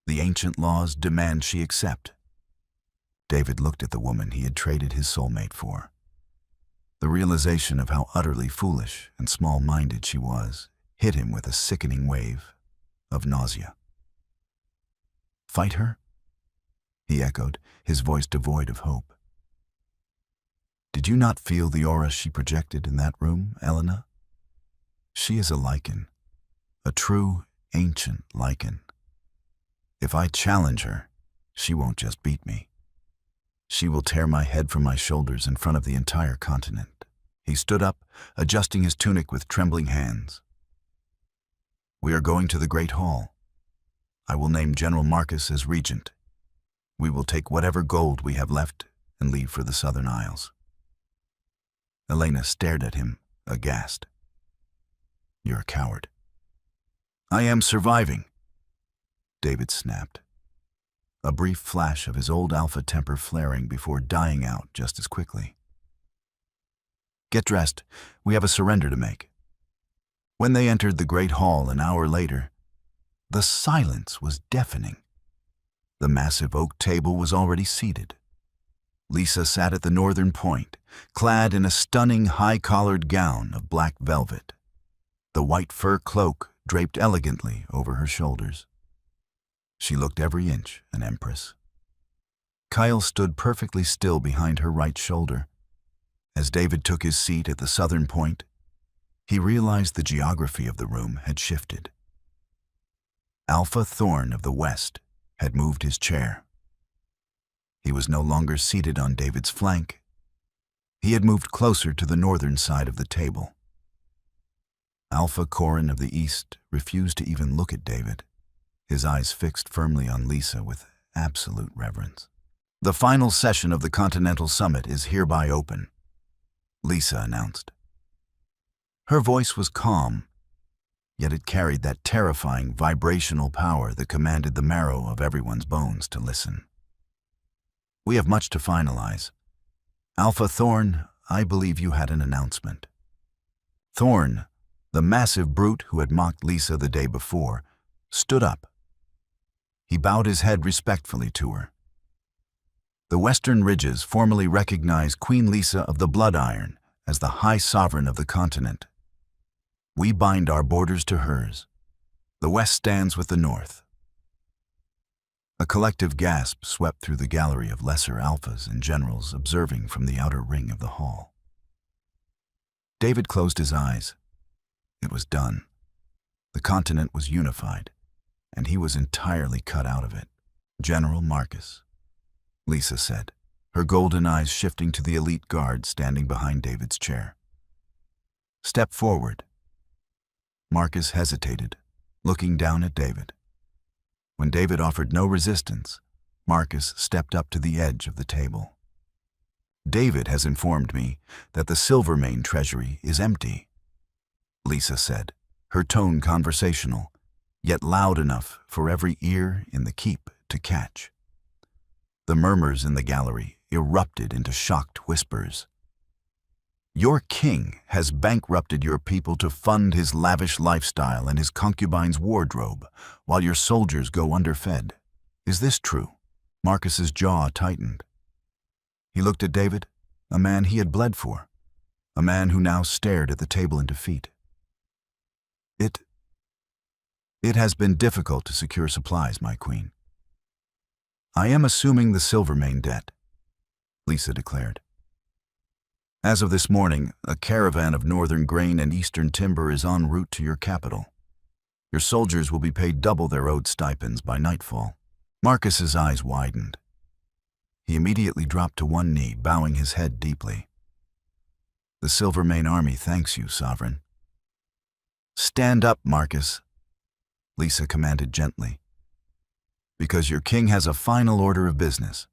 The ancient laws demand she accept." David looked at the woman he had traded his soulmate for. The realization of how utterly foolish and small-minded she was hit him with a sickening wave of nausea. "Fight her?" he echoed, his voice devoid of hope. "Did you not feel the aura she projected in that room, Elena? She is a Lycan, a true, ancient Lycan. If I challenge her, she won't just beat me. She will tear my head from my shoulders in front of the entire continent." He stood up, adjusting his tunic with trembling hands. "We are going to the Great Hall. I will name General Marcus as regent. We will take whatever gold we have left and leave for the Southern Isles." Elena stared at him, aghast. "You're a coward." "I am surviving," David snapped. A brief flash of his old alpha temper flaring before dying out just as quickly. "Get dressed. We have a surrender to make." When they entered the Great Hall an hour later, the silence was deafening. The massive oak table was already seated. Lisa sat at the northern point, clad in a stunning high-collared gown of black velvet, the white fur cloak draped elegantly over her shoulders. She looked every inch an empress. Kyle stood perfectly still behind her right shoulder. As David took his seat at the southern point, he realized the geography of the room had shifted. Alpha Thorn of the West had moved his chair. He was no longer seated on David's flank. He had moved closer to the northern side of the table. Alpha Corin of the East refused to even look at David, his eyes fixed firmly on Lisa with absolute reverence. "The final session of the Continental Summit is hereby open," Lisa announced. Her voice was calm, yet it carried that terrifying vibrational power that commanded the marrow of everyone's bones to listen. "We have much to finalize. Alpha Thorn, I believe you had an announcement." Thorn, the massive brute who had mocked Lisa the day before, stood up. He bowed his head respectfully to her. "The Western Ridges formally recognize Queen Lisa of the Blood Iron as the High Sovereign of the continent. We bind our borders to hers. The West stands with the North." A collective gasp swept through the gallery of lesser alphas and generals observing from the outer ring of the hall. David closed his eyes. It was done. The continent was unified, and he was entirely cut out of it. "General Marcus," Lisa said, her golden eyes shifting to the elite guard standing behind David's chair. "Step forward." Marcus hesitated, looking down at David. When David offered no resistance, Marcus stepped up to the edge of the table. David has informed me that the Silvermane treasury is empty, Lysa said, her tone conversational, yet loud enough for every ear in the keep to catch. The murmurs in the gallery erupted into shocked whispers. Your king has bankrupted your people to fund his lavish lifestyle and his concubine's wardrobe, while your soldiers go underfed. Is this true? Marcus's jaw tightened. He looked at David, a man he had bled for, a man who now stared at the table in defeat. It has been difficult to secure supplies, my queen. I am assuming the Silvermane debt, Lysa declared. As of this morning, a caravan of northern grain and eastern timber is en route to your capital. Your soldiers will be paid double their owed stipends by nightfall. Marcus's eyes widened. He immediately dropped to one knee, bowing his head deeply. The Silvermane army thanks you, Sovereign. Stand up, Marcus, Lysa commanded gently, because your king has a final order of business.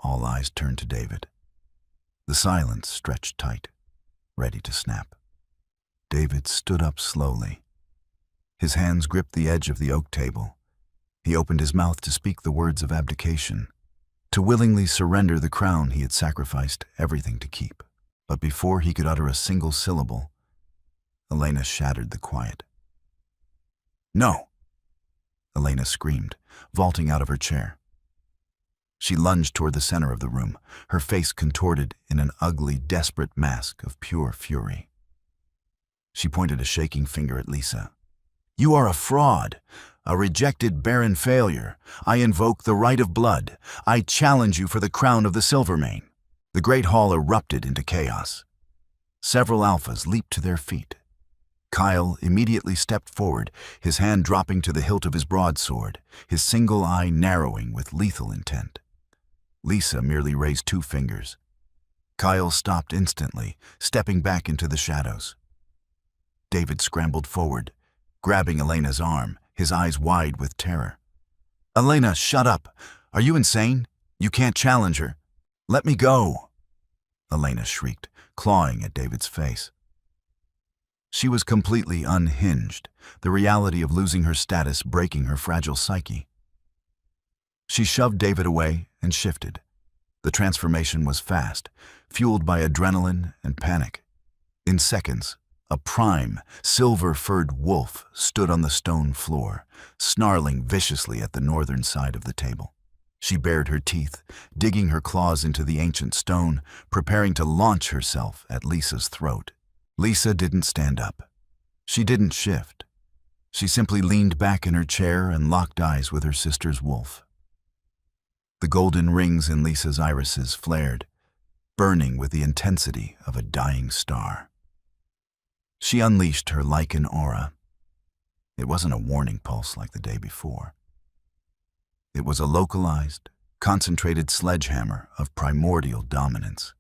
All eyes turned to David. The silence stretched tight, ready to snap. David stood up slowly. His hands gripped the edge of the oak table. He opened his mouth to speak the words of abdication, to willingly surrender the crown he had sacrificed everything to keep. But before he could utter a single syllable, Elena shattered the quiet. No! Elena screamed, vaulting out of her chair. She lunged toward the center of the room, her face contorted in an ugly, desperate mask of pure fury. She pointed a shaking finger at Lysa. You are a fraud, a rejected barren failure. I invoke the right of blood. I challenge you for the crown of the Silvermane. The great hall erupted into chaos. Several alphas leaped to their feet. Kyle immediately stepped forward, his hand dropping to the hilt of his broadsword, his single eye narrowing with lethal intent. Lysa merely raised 2 fingers. Kyle stopped instantly, stepping back into the shadows. David scrambled forward, grabbing Elena's arm, his eyes wide with terror. Elena, shut up! Are you insane? You can't challenge her. Let me go! Elena shrieked, clawing at David's face. She was completely unhinged, the reality of losing her status breaking her fragile psyche. She shoved David away and shifted. The transformation was fast, fueled by adrenaline and panic. In seconds, a prime, silver-furred wolf stood on the stone floor, snarling viciously at the northern side of the table. She bared her teeth, digging her claws into the ancient stone, preparing to launch herself at Lysa's throat. Lysa didn't stand up. She didn't shift. She simply leaned back in her chair and locked eyes with her sister's wolf. The golden rings in Lysa's irises flared, burning with the intensity of a dying star. She unleashed her Lycan aura. It wasn't a warning pulse like the day before. It was a localized, concentrated sledgehammer of primordial dominance.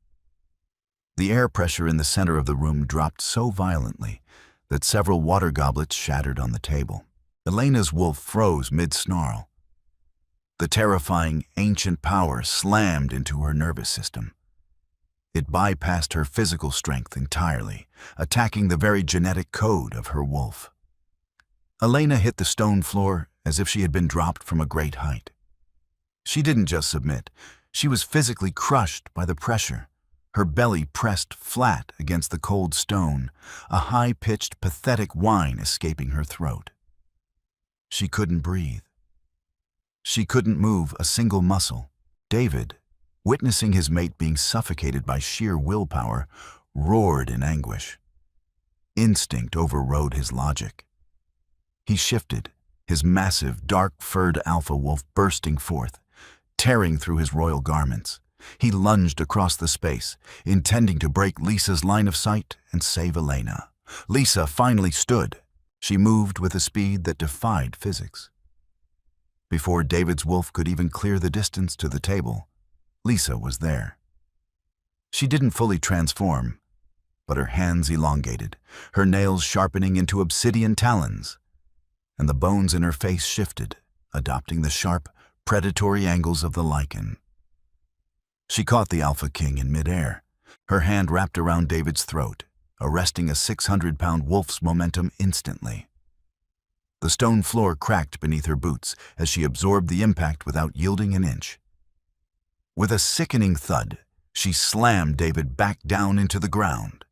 The air pressure in the center of the room dropped so violently that several water goblets shattered on the table. Elena's wolf froze mid-snarl. The terrifying, ancient power slammed into her nervous system. It bypassed her physical strength entirely, attacking the very genetic code of her wolf. Elena hit the stone floor as if she had been dropped from a great height. She didn't just submit, she was physically crushed by the pressure, her belly pressed flat against the cold stone, a high-pitched, pathetic whine escaping her throat. She couldn't breathe. She couldn't move a single muscle. David, witnessing his mate being suffocated by sheer willpower, roared in anguish. Instinct overrode his logic. He shifted, his massive, dark-furred alpha wolf bursting forth, tearing through his royal garments. He lunged across the space, intending to break Lysa's line of sight and save Elena. Lysa finally stood. She moved with a speed that defied physics. Before David's wolf could even clear the distance to the table, Lysa was there. She didn't fully transform, but her hands elongated, her nails sharpening into obsidian talons, and the bones in her face shifted, adopting the sharp, predatory angles of the Lycan. She caught the Alpha King in midair, her hand wrapped around David's throat, arresting a 600-pound wolf's momentum instantly. The stone floor cracked beneath her boots as she absorbed the impact without yielding an inch. With a sickening thud, she slammed David back down into the ground,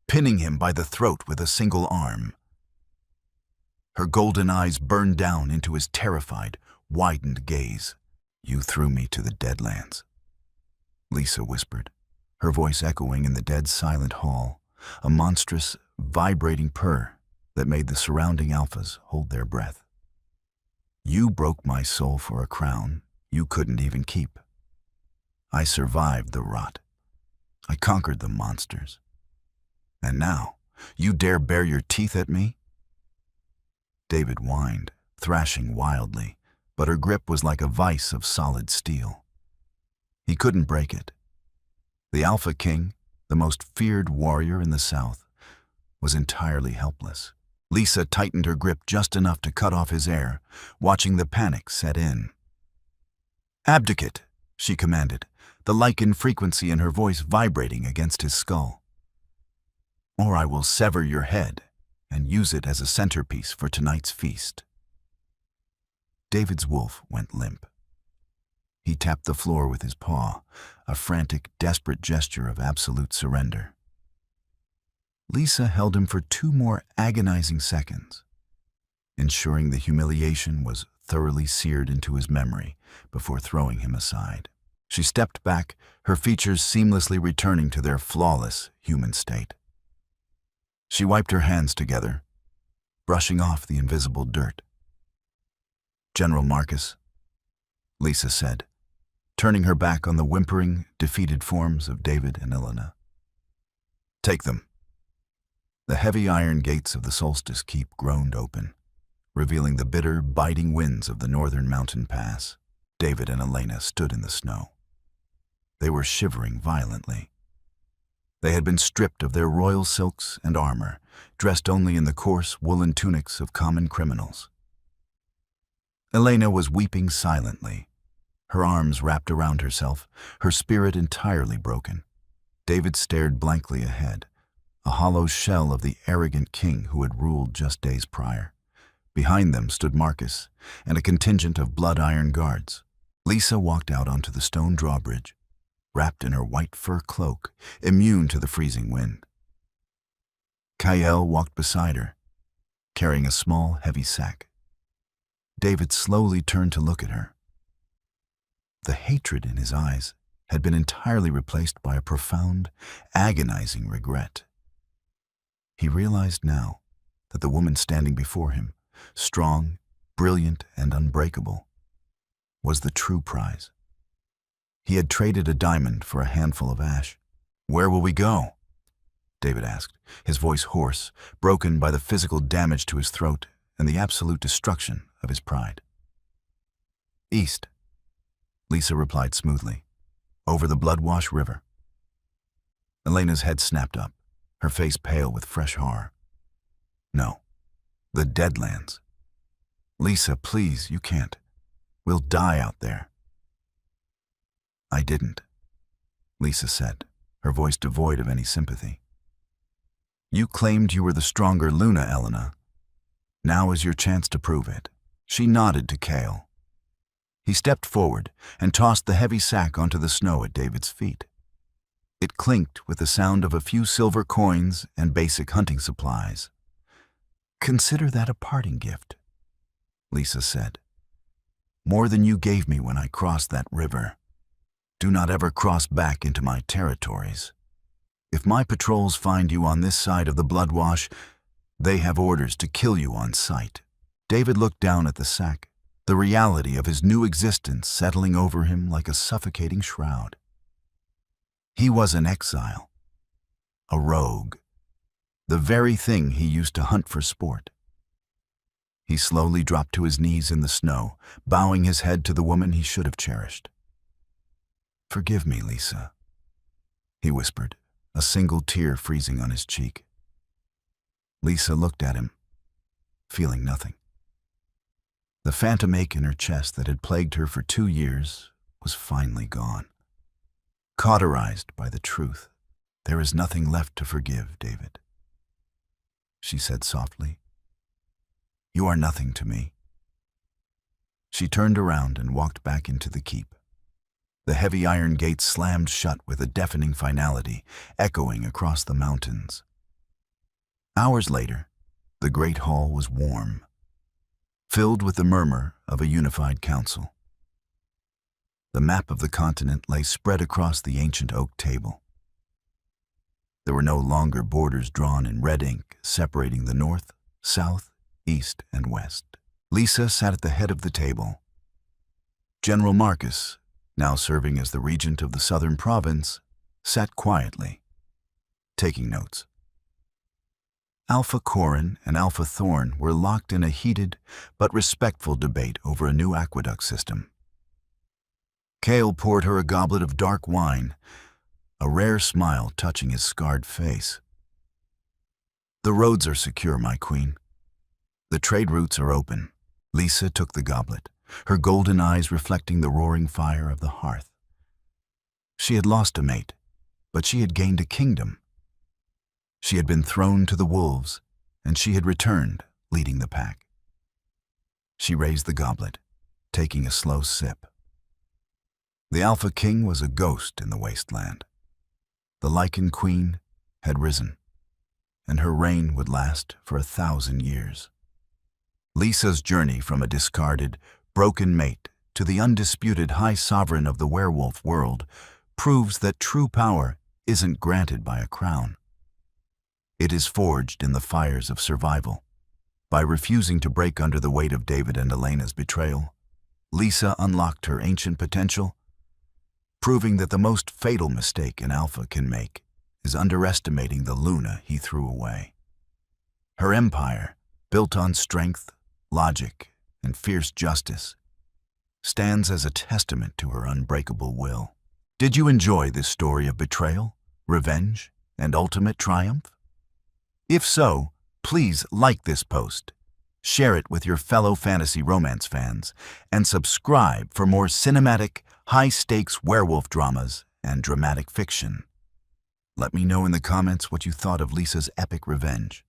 pinning him by the throat with a single arm. Her golden eyes burned down into his terrified, widened gaze. "You threw me to the Deadlands," Lysa whispered, her voice echoing in the dead silent hall, a monstrous, vibrating purr that made the surrounding alphas hold their breath. "You broke my soul for a crown you couldn't even keep. I survived the rot. I conquered the monsters. And now, you dare bare your teeth at me?" David whined, thrashing wildly, but her grip was like a vice of solid steel. He couldn't break it. The Alpha King, the most feared warrior in the South, was entirely helpless. Lysa tightened her grip just enough to cut off his air, watching the panic set in. "Abdicate," she commanded, the Lycan frequency in her voice vibrating against his skull. "Or I will sever your head and use it as a centerpiece for tonight's feast." David's wolf went limp. He tapped the floor with his paw, a frantic, desperate gesture of absolute surrender. Lysa held him for 2 more agonizing seconds, ensuring the humiliation was thoroughly seared into his memory before throwing him aside. She stepped back, her features seamlessly returning to their flawless human state. She wiped her hands together, brushing off the invisible dirt. "General Marcus," Lysa said, turning her back on the whimpering, defeated forms of David and Elena. "Take them." The heavy iron gates of the Solstice Keep groaned open, revealing the bitter, biting winds of the northern mountain pass. David and Elena stood in the snow. They were shivering violently. They had been stripped of their royal silks and armor, dressed only in the coarse woolen tunics of common criminals. Elena was weeping silently, her arms wrapped around herself, her spirit entirely broken. David stared blankly ahead, a hollow shell of the arrogant king who had ruled just days prior. Behind them stood Marcus and a contingent of blood-iron guards. Lysa walked out onto the stone drawbridge, wrapped in her white fur cloak, immune to the freezing wind. Kael walked beside her, carrying a small, heavy sack. David slowly turned to look at her. The hatred in his eyes had been entirely replaced by a profound, agonizing regret. He realized now that the woman standing before him, strong, brilliant, and unbreakable, was the true prize. He had traded a diamond for a handful of ash. "Where will we go?" David asked, his voice hoarse, broken by the physical damage to his throat and the absolute destruction of his pride. "East," Lysa replied smoothly, "over the Bloodwash River." Elena's head snapped up, her face pale with fresh horror. "No, the Deadlands. Lysa, please, you can't. We'll die out there." "I didn't," Lysa said, her voice devoid of any sympathy. "You claimed you were the stronger Luna, Elena. Now is your chance to prove it." She nodded to Kael. He stepped forward and tossed the heavy sack onto the snow at David's feet. It clinked with the sound of a few silver coins and basic hunting supplies. "Consider that a parting gift," Lysa said. "More than you gave me when I crossed that river. Do not ever cross back into my territories. If my patrols find you on this side of the Bloodwash, they have orders to kill you on sight." David looked down at the sack, the reality of his new existence settling over him like a suffocating shroud. He was an exile, a rogue, the very thing he used to hunt for sport. He slowly dropped to his knees in the snow, bowing his head to the woman he should have cherished. "Forgive me, Lysa," he whispered, a single tear freezing on his cheek. Lysa looked at him, feeling nothing. The phantom ache in her chest that had plagued her for 2 years was finally gone. Cauterized by the truth, "There is nothing left to forgive, David," she said softly. "You are nothing to me." She turned around and walked back into the keep. The heavy iron gates slammed shut with a deafening finality, echoing across the mountains. Hours later, the great hall was warm, filled with the murmur of a unified council. The map of the continent lay spread across the ancient oak table. There were no longer borders drawn in red ink separating the north, south, east, and west. Lisa sat at the head of the table. General Marcus, now serving as the regent of the southern province, sat quietly, taking notes. Alpha Corin and Alpha Thorn were locked in a heated but respectful debate over a new aqueduct system. Cale poured her a goblet of dark wine, a rare smile touching his scarred face. "The roads are secure, my queen. The trade routes are open." Lisa took the goblet, her golden eyes reflecting the roaring fire of the hearth. She had lost a mate, but she had gained a kingdom. She had been thrown to the wolves, and she had returned, leading the pack. She raised the goblet, taking a slow sip. The Alpha King was a ghost in the wasteland. The Lycan Queen had risen, and her reign would last for 1,000 years. Lisa's journey from a discarded, broken mate to the undisputed high sovereign of the werewolf world proves that true power isn't granted by a crown. It is forged in the fires of survival. By refusing to break under the weight of David and Elena's betrayal, Lisa unlocked her ancient potential, proving that the most fatal mistake an alpha can make is underestimating the Luna he threw away. Her empire, built on strength, logic, and fierce justice, stands as a testament to her unbreakable will. Did you enjoy this story of betrayal, revenge, and ultimate triumph? If so, please like this post, share it with your fellow fantasy romance fans, and subscribe for more cinematic, high-stakes werewolf dramas and dramatic fiction. Let me know in the comments what you thought of Lisa's epic revenge.